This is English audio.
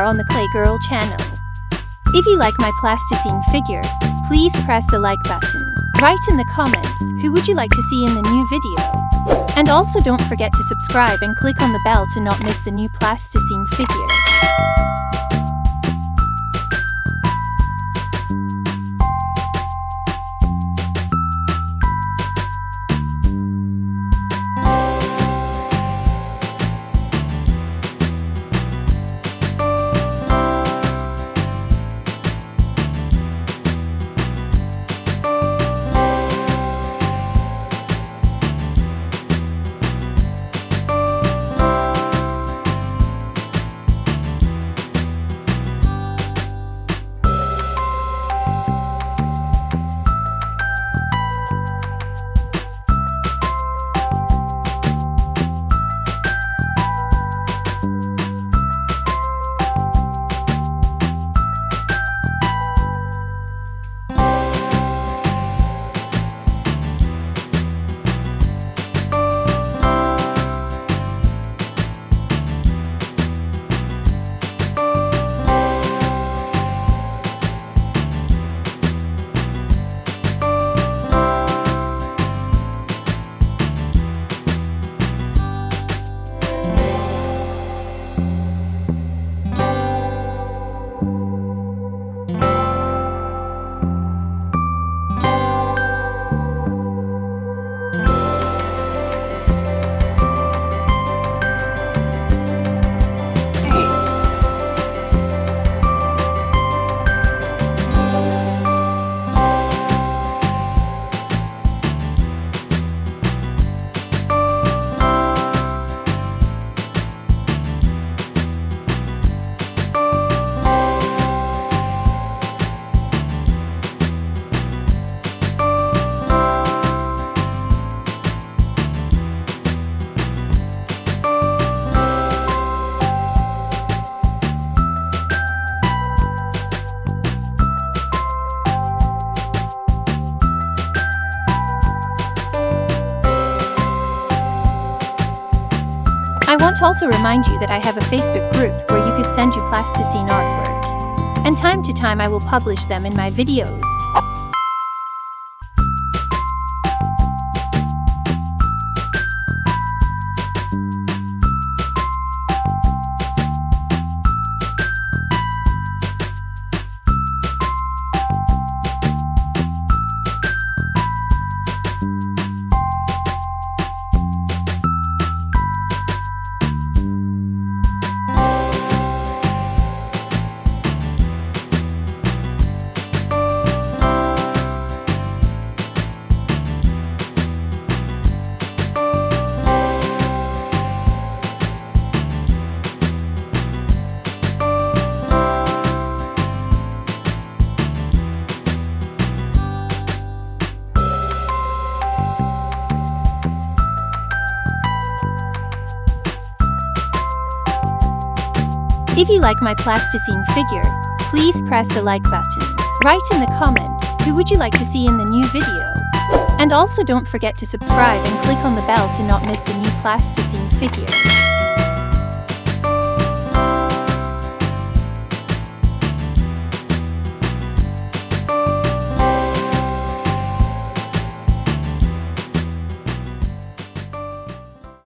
on the Clay Girl channel. If you like my plasticine figure, please press the like button. Write in the comments, who would you like to see in the new video? And also don't forget to subscribe and click on the bell to not miss the new plasticine figure. I want to also remind you that I have a Facebook group where you could send you plasticine artwork. And time to time I will publish them in my videos. If you like my plasticine figure, please press the like button. Write in the comments, who would you like to see in the new video? And also don't forget to subscribe and click on the bell to not miss the new plasticine figure.